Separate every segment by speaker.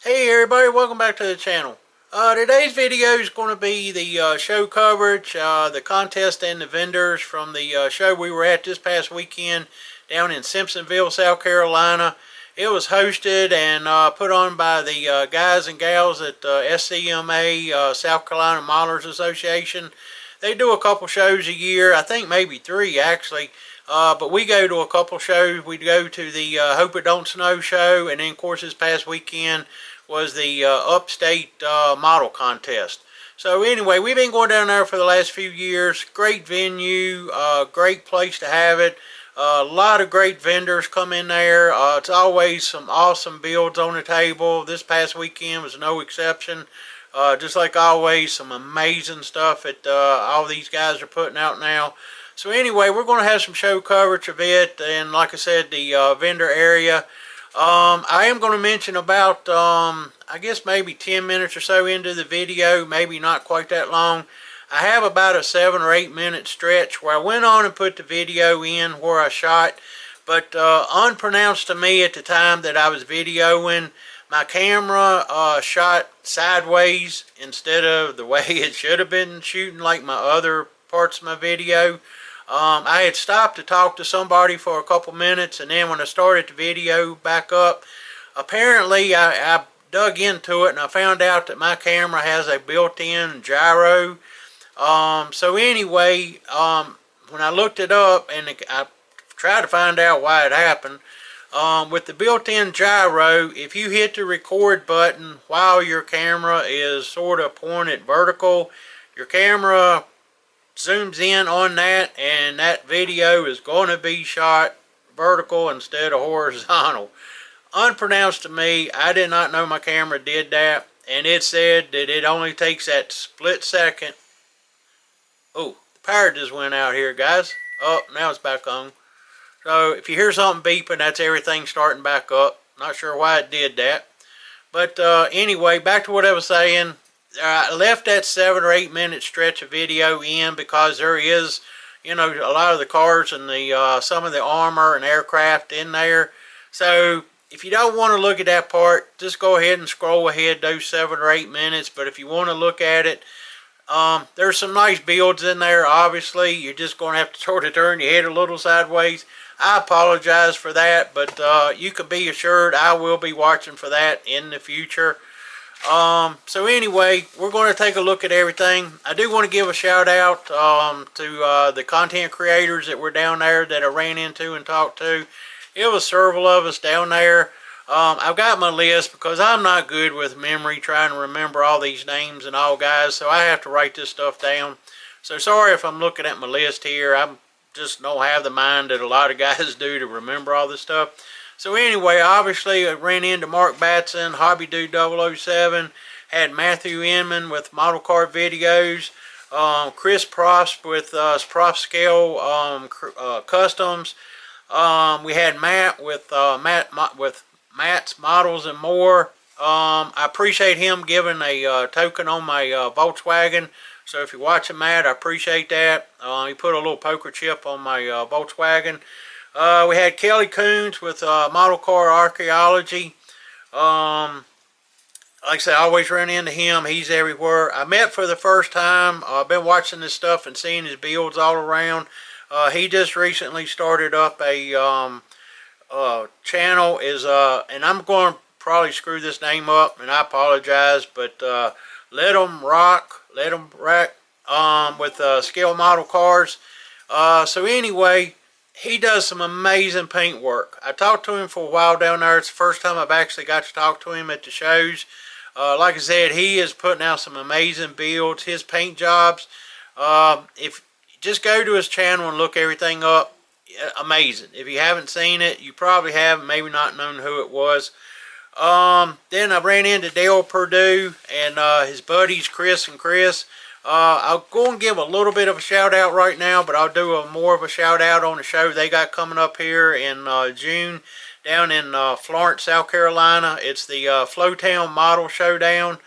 Speaker 1: Hey everybody, welcome back to the channel. Today's video is going to be the show coverage, the contest and the vendors from the show we were at this past weekend down in Simpsonville, South Carolina. It was hosted and put on by the guys and gals at SCMA, South Carolina Modelers Association. They do a couple shows a year, I think maybe 3 actually. But we go to a couple shows. We go to the Hope It Don't Snow show, and then of course this past weekend was the Upstate Model Contest. So anyway, we've been going down there for the last few years. Great venue, great place to have it. A lot of great vendors come in there. It's always some awesome builds on the table. This past weekend was no exception. Just like always, some amazing stuff that all these guys are putting out now. So anyway, we're going to have some show coverage of it, and like I said, the vendor area. I am going to mention about, I guess maybe 10 minutes or so into the video, maybe not quite that long. I have about a 7 or 8 minute stretch where I went on and put the video in where I shot, but unpronounced to me at the time that I was videoing, my camera shot sideways instead of the way it should have been shooting like my other parts of my video. I had stopped to talk to somebody for a couple minutes, and then when I started the video back up, apparently I dug into it and I found out that my camera has a built-in gyro. So anyway, when I looked it up and I tried to find out why it happened, with the built-in gyro, if you hit the record button while your camera is sort of pointed vertical, your camera zooms in on that, and that video is going to be shot vertical instead of horizontal. Unpronounced to me, I did not know my camera did that, and it said that it only takes that split second. Oh, the power just went out here, guys. Oh, now it's back on. So if you hear something beeping, that's everything starting back up. Not sure why it did that. But anyway, back to what I was saying. I left that 7 or 8 minute stretch of video in because there is, you know, a lot of the cars and the some of the armor and aircraft in there. So if you don't want to look at that part, just go ahead and scroll ahead those 7 or 8 minutes. But if you want to look at it, there's some nice builds in there. Obviously, you're just going to have to sort of turn your head a little sideways. I apologize for that, but you can be assured I will be watching for that in the future. So anyway, we're going to take a look at everything. I do want to give a shout out to the content creators that were down there that I ran into and talked to. It was several of us down there. I've got my list because I'm not good with memory, trying to remember all these names and all guys, so I have to write this stuff down. So sorry if I'm looking at my list here. I just don't have the mind that a lot of guys do to remember all this stuff. So anyway, obviously I ran into Mark Batson, Hobby Dude 007, had Matthew Inman with Model Car Videos, Chris Prost with Prof Scale Customs. We had Matt with Matt's Models and More. I appreciate him giving a token on my Volkswagen. So if you're watching Matt, I appreciate that. He put a little poker chip on my Volkswagen. We had Kelly Coons with Model Car Archaeology. Like I said, I always run into him. He's everywhere. I met for the first time. I've been watching this stuff and seeing his builds all around. He just recently started up a channel. And I'm going to probably screw this name up, and I apologize, but Let 'em Rock with Scale Model Cars. So anyway, he does some amazing paint work. I talked to him for a while down there. It's the first time I've actually got to talk to him at the shows. Like I said, he is putting out some amazing builds. His paint jobs, if just go to his channel and look everything up, amazing. If you haven't seen it, you probably have, maybe not known who it was. Then I ran into Dale Perdue and his buddies Chris and Chris. I'll go and give a little bit of a shout out right now, but I'll do more of a shout out on the show they got coming up here in June down in Florence, South Carolina. It's the Flowtown Model Showdown.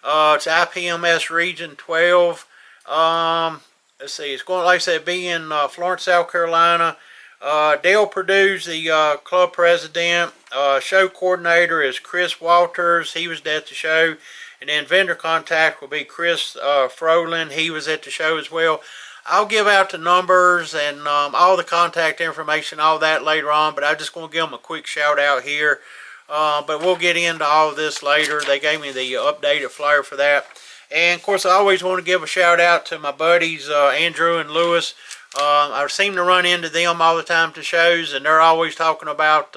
Speaker 1: It's IPMS Region 12. Let's see, it's going, like I said, be in Florence, South Carolina. Dale Purdue's the club president. Show coordinator is Chris Walters. He was at the show. And then vendor contact will be Chris Frolin. He was at the show as well. I'll give out the numbers and all the contact information, all that later on. But I just want to give them a quick shout out here. But we'll get into all of this later. They gave me the updated flyer for that. And of course, I always want to give a shout out to my buddies Andrew and Lewis. I seem to run into them all the time to shows, and they're always talking about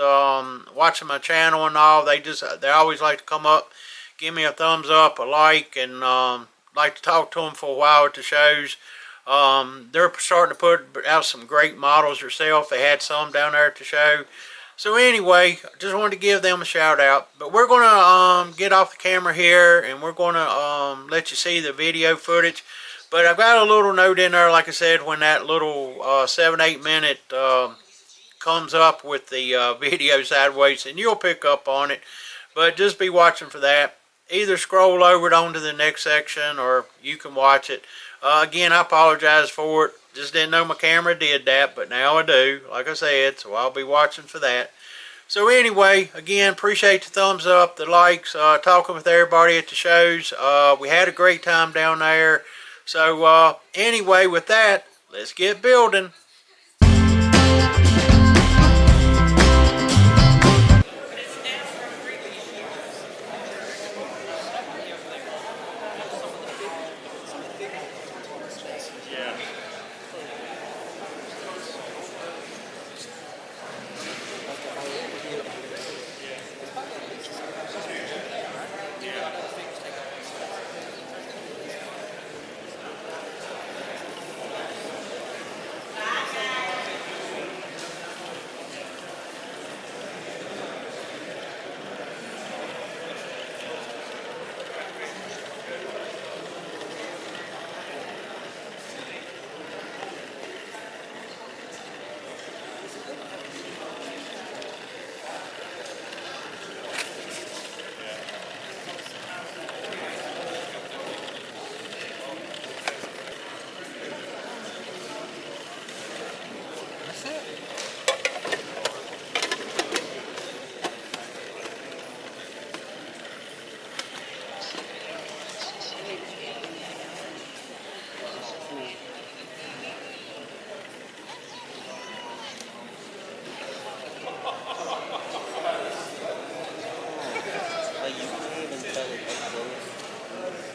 Speaker 1: watching my channel and all. They always like to come up, give me a thumbs up, a like, and like to talk to them for a while at the shows. They're starting to put out some great models themselves. They had some down there at the show. So anyway, just wanted to give them a shout out. But we're going to get off the camera here, and we're going to let you see the video footage. But I've got a little note in there, like I said, when that little 7-8 minute comes up with the video sideways, and you'll pick up on it. But just be watching for that. Either scroll over it onto the next section, or you can watch it. Again, I apologize for it. Just didn't know my camera did that, but now I do, like I said, so I'll be watching for that. So anyway, again, appreciate the thumbs up, the likes, talking with everybody at the shows. We had a great time down there. So anyway, with that, let's get building.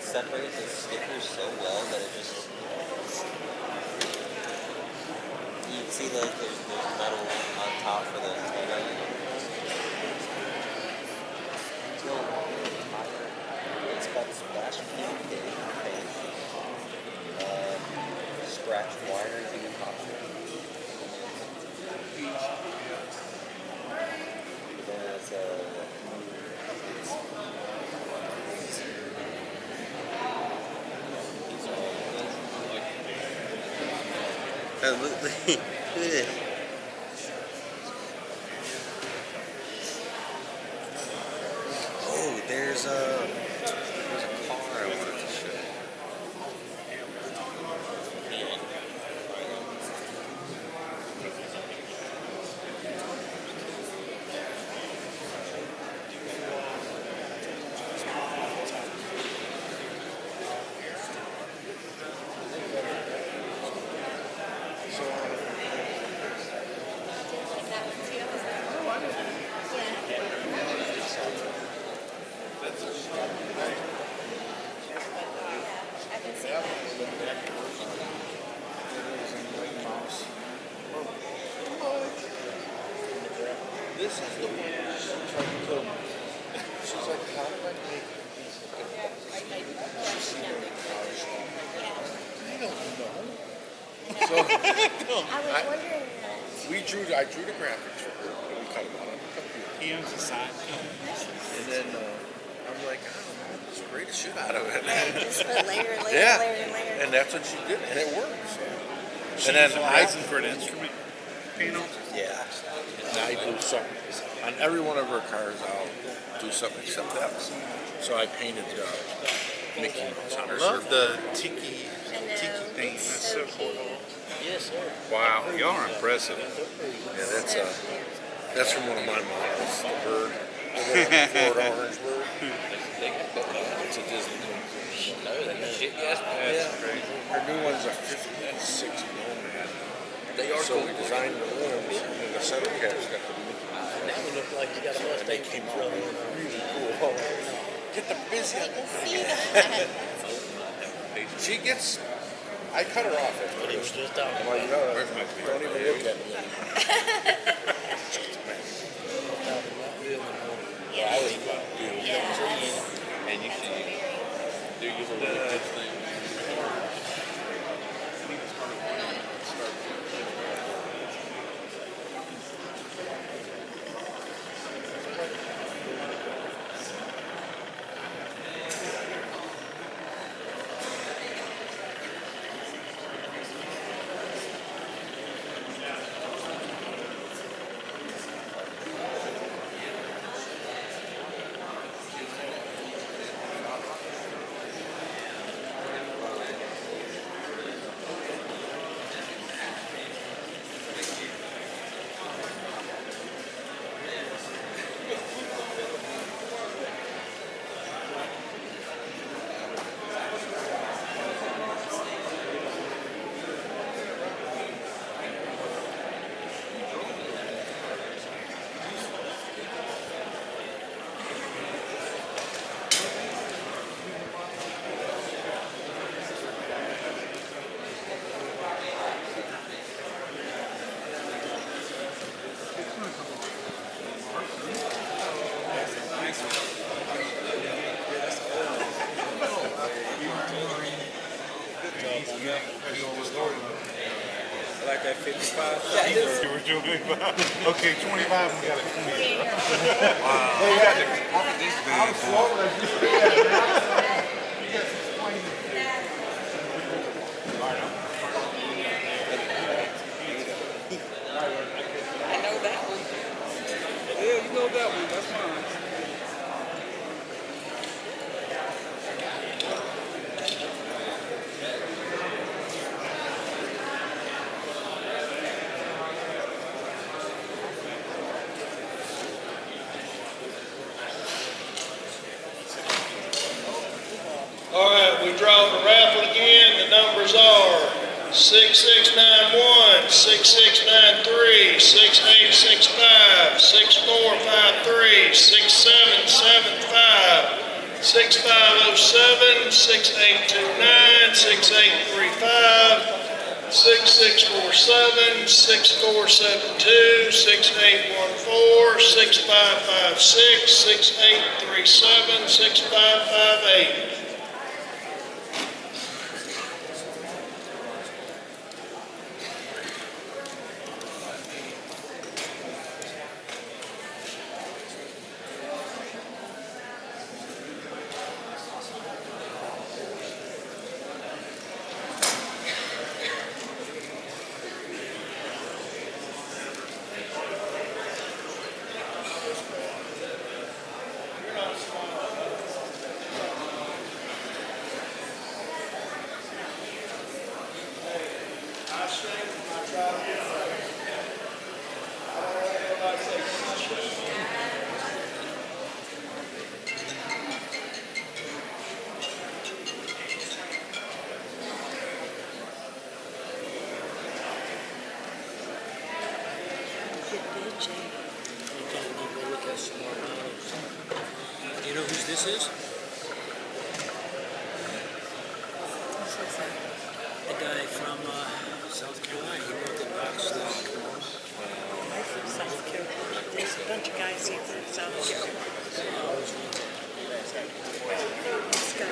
Speaker 2: Separates the stickers so well that it just, you can see like there's metal on top for the logo. It's got splash paint, scratch wire you can pop it. Then look at this. Oh, there's a car I wanted to show.
Speaker 3: This is the one she's trying to kill me. She's like, how do I make these look at she's seen her cars. I don't know. So I drew the graphics for her, and we cut them on a computer.
Speaker 4: He owns a side.
Speaker 3: And then I'm like, I don't know, just spray the shit out of it.
Speaker 5: Just put layer,
Speaker 3: Yeah.
Speaker 5: layer.
Speaker 3: And that's what she did, and it works.
Speaker 4: And then Eisen for an instrument panel.
Speaker 3: Yeah. And I do something. On every one of her cars, I'll do something except that one. So I painted Mickey Mouse on her
Speaker 4: Love
Speaker 3: surface.
Speaker 4: the tiki
Speaker 5: I know,
Speaker 4: thing.
Speaker 5: it's
Speaker 4: That's
Speaker 5: so
Speaker 4: so cool.
Speaker 5: cute.
Speaker 3: Yes, sir.
Speaker 4: Wow, y'all are impressive.
Speaker 3: Yeah, that's from one of my models, the bird, the Florida orange bird. It's a Disney thing.
Speaker 4: That's crazy.
Speaker 3: Our new one's a 56 Nomad. They are so we designed the limbs, and then the center cap's got the Mickey Mouse.
Speaker 5: Now we look like you got a Mustang
Speaker 3: Came
Speaker 5: keep
Speaker 3: out
Speaker 5: rolling.
Speaker 3: really cool. Get the busy on She gets. I cut her off at
Speaker 5: But he was
Speaker 3: first.
Speaker 5: just talking
Speaker 3: I'm
Speaker 5: about
Speaker 3: like, no, don't even look at me.
Speaker 2: Yeah, I was about to do and you should do you believe this thing?
Speaker 5: like that 55.
Speaker 4: We're doing 25. Okay, 25. We got a 20.
Speaker 6: I know that one.
Speaker 5: Yeah, you know that one. That's fine.
Speaker 7: All right, we draw the raffle again. The numbers are 6691, 6693, 6865, 6453, 6775, 6507, 6829, 6835, 6647, 6472, 6814, 6556, 6837, 6558.
Speaker 5: Do you know whose this is? The guy from South Carolina. He wrote the box.
Speaker 6: I'm from South Carolina. There's a bunch of guys here from South Carolina. This guy.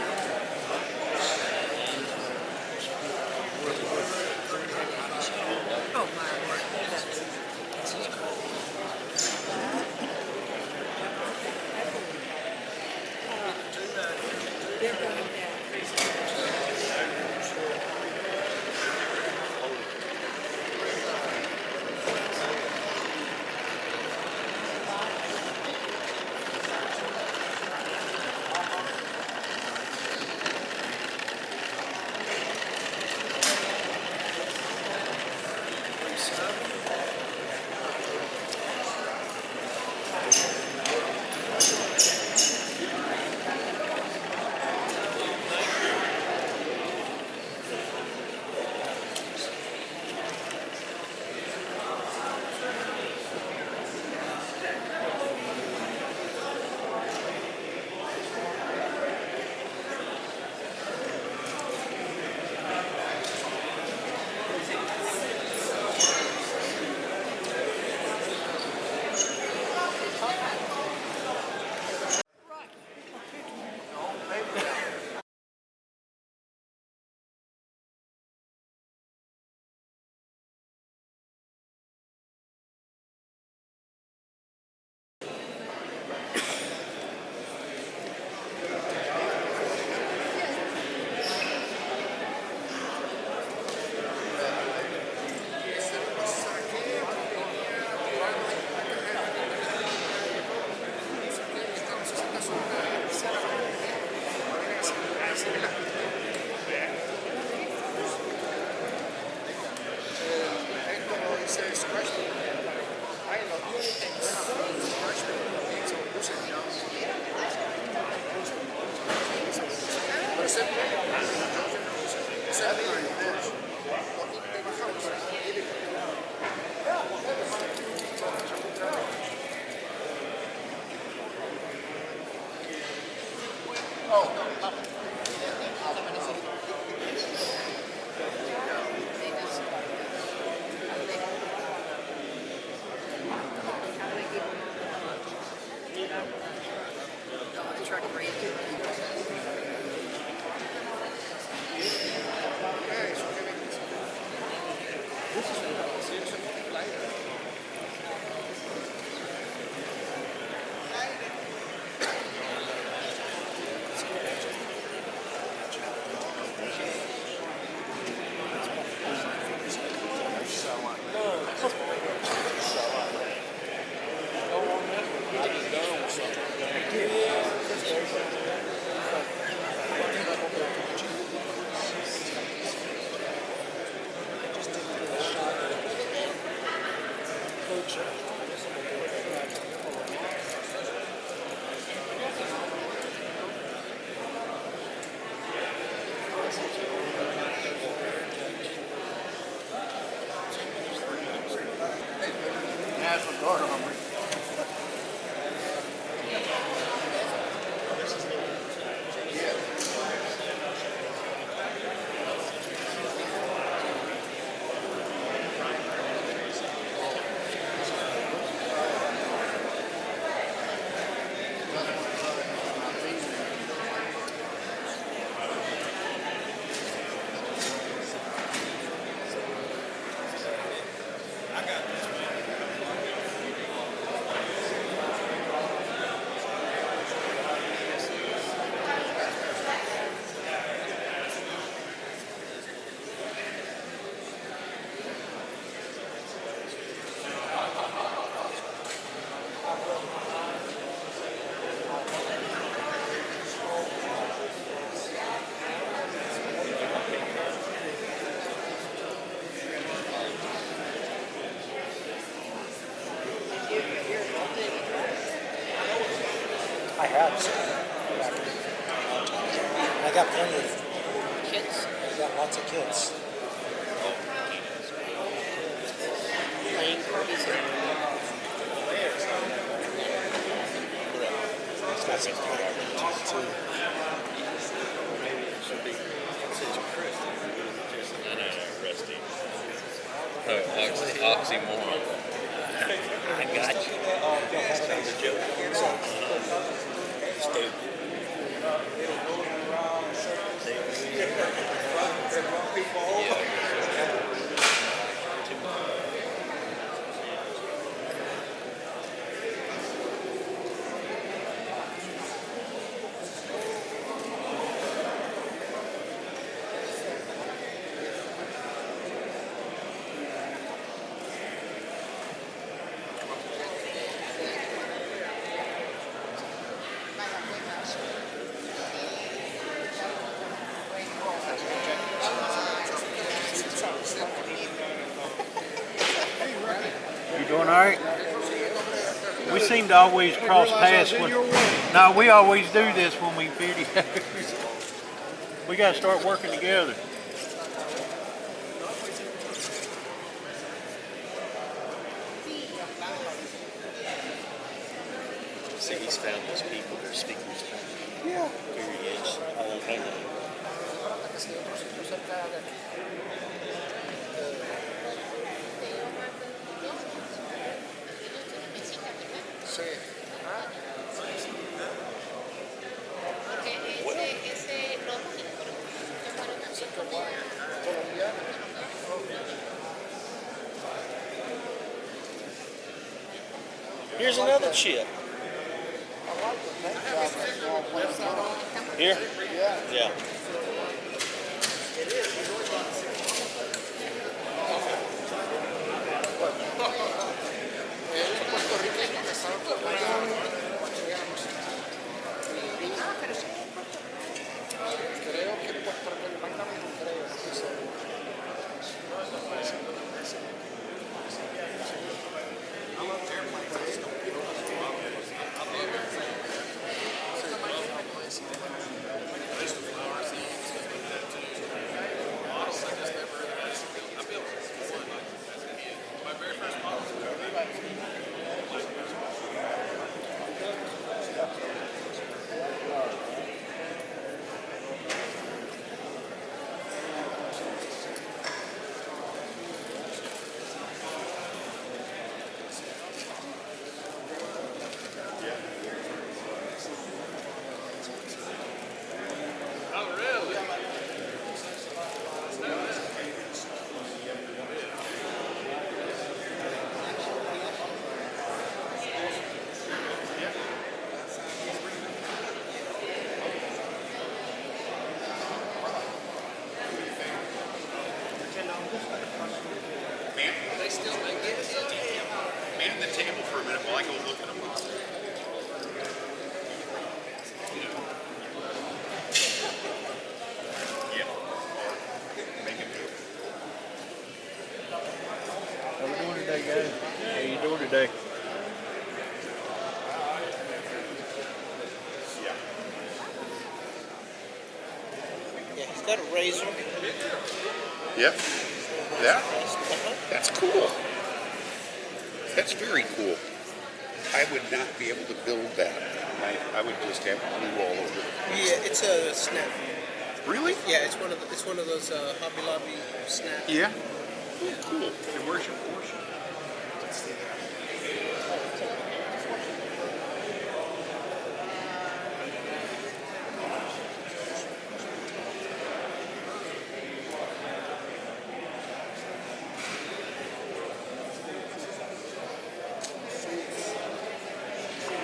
Speaker 6: Oh, my word. That's his call. They're going down.
Speaker 5: I have some. I got plenty of
Speaker 6: Kids
Speaker 5: I got lots of kids.
Speaker 6: playing parties.
Speaker 5: It's got some good activities too.
Speaker 2: Maybe it should be considered Chris. No, Rusty. Oh, oxymoron.
Speaker 5: I got you.
Speaker 2: Sounds a joke. Stupid.
Speaker 1: You doing all right? We seem to always cross paths with. No, we always do this when we video. We got to start working together.
Speaker 2: See, he's found those people that are speaking Spanish.
Speaker 3: Yeah.
Speaker 2: Period. All over.
Speaker 3: Sí.
Speaker 2: Here's another chip.
Speaker 3: I like the paint job on the small plane.
Speaker 2: Here?
Speaker 3: Yeah.
Speaker 2: Yeah.
Speaker 3: Creo
Speaker 4: like I was looking at them. Yeah. Make it good.
Speaker 1: How we doing today, guys? How you doing today?
Speaker 5: Yeah, he's got a razor.
Speaker 3: Yep. Yeah. That's cool. That's very cool. I would not be able to build that. I would just have glue all over it.
Speaker 5: Yeah, it's a snap.
Speaker 3: Really?
Speaker 5: Yeah, it's one of those Hobby Lobby snap.
Speaker 3: Yeah. Oh, cool. And where's your portion?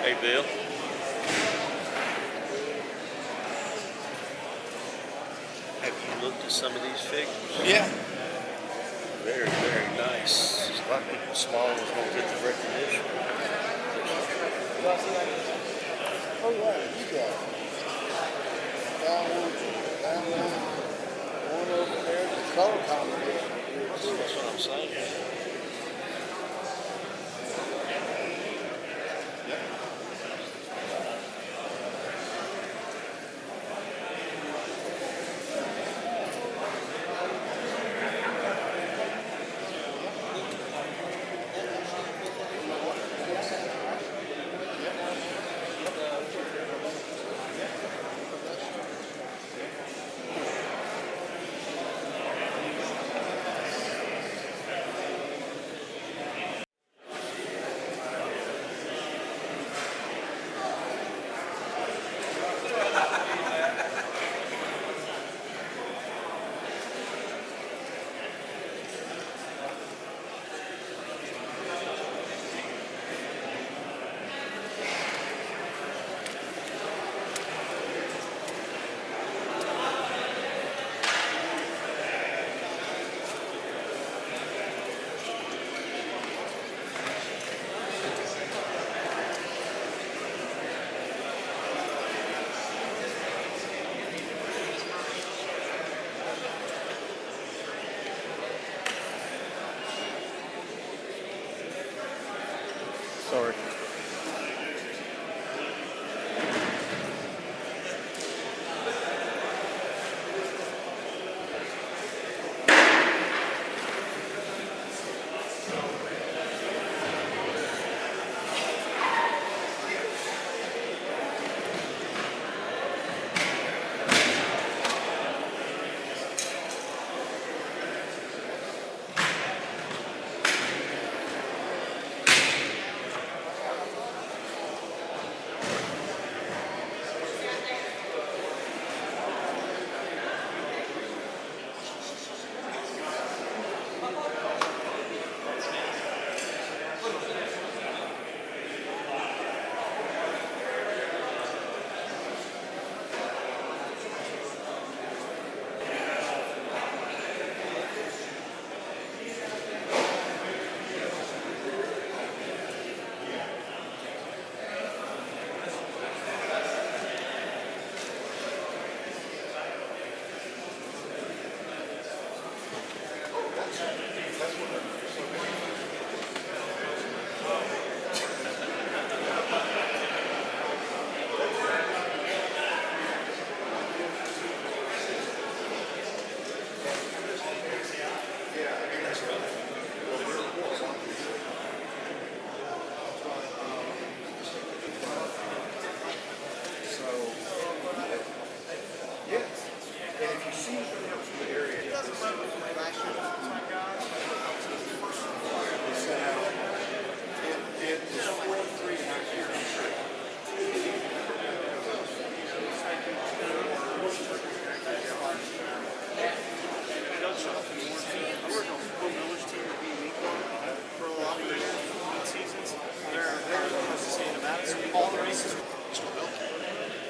Speaker 2: Hey, Bill. Have you looked at some of these figures?
Speaker 3: Yeah.
Speaker 2: Very, very nice. A lot of people small ones don't get the recognition.
Speaker 3: Oh yeah, you got it. One over there, the color combination.
Speaker 2: That's what I'm saying.
Speaker 1: Sorry.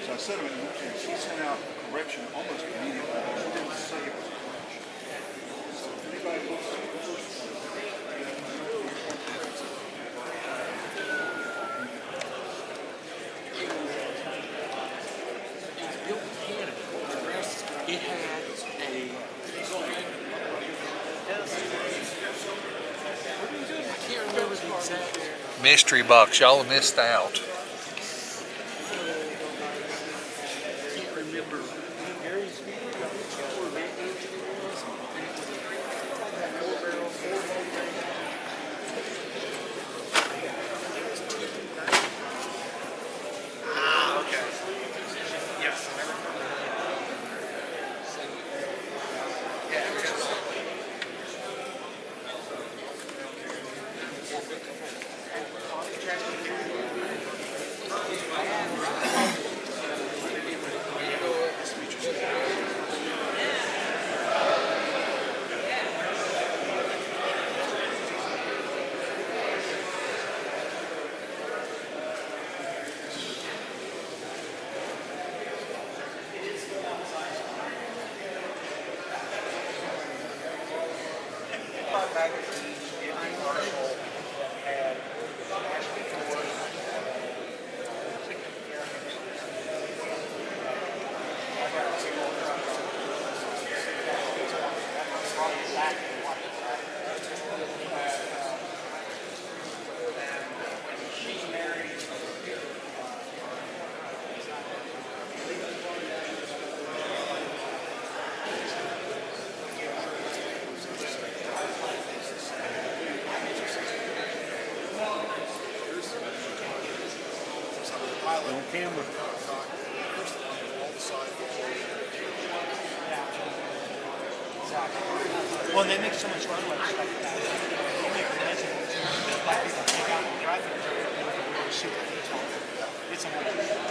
Speaker 3: So I said to him, she sent out a correction almost immediately. She didn't say it was a correction. So if anybody looks at the first one,
Speaker 4: Mystery box. Y'all missed out.
Speaker 5: Can't remember. On camera.
Speaker 8: Well, they make so much runway stuff like that. They make legends. Black people take out and drive it. Really shoot the detail. It's amazing.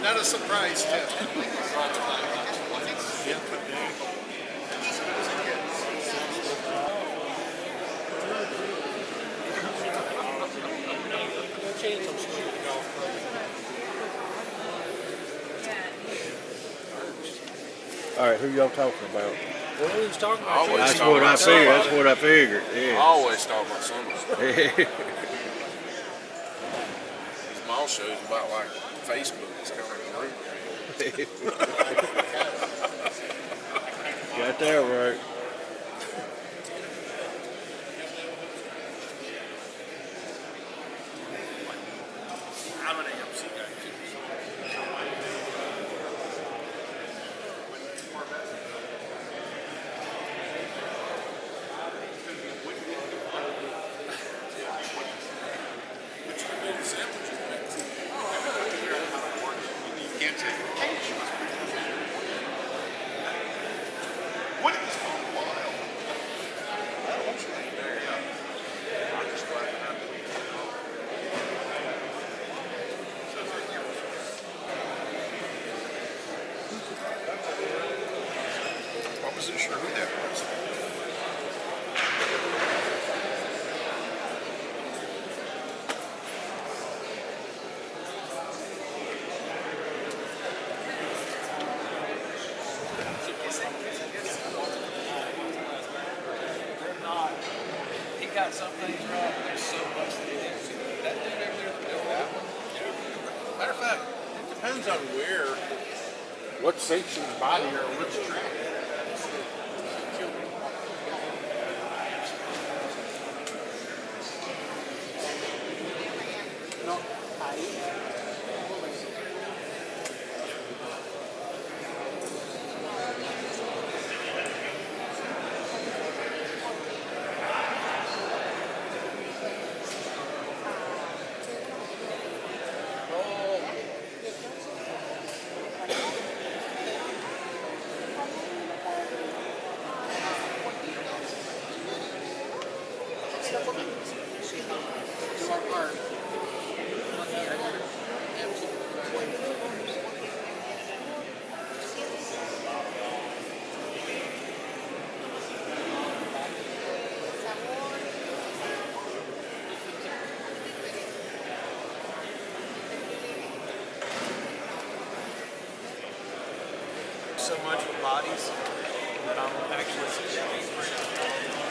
Speaker 3: Not a surprise tip.
Speaker 1: All right, who y'all talking about?
Speaker 5: Well, who's talking about?
Speaker 2: Always
Speaker 1: That's
Speaker 2: talking
Speaker 1: what I
Speaker 2: about
Speaker 1: figured.
Speaker 2: somebody.
Speaker 1: That's what I figured. Yeah.
Speaker 2: Always talking about somebody. Small shows about like Facebook. It's kind of like a group.
Speaker 1: Got that right.
Speaker 4: I'm an AMC guy too.
Speaker 3: I wasn't sure who that was.
Speaker 8: They're not.
Speaker 2: got some things right, but there's so much that you didn't see. That dude over there that built that one. Yeah. Matter of fact, it depends on where.
Speaker 3: What section's body or which track?
Speaker 2: So much with bodies that I'm actually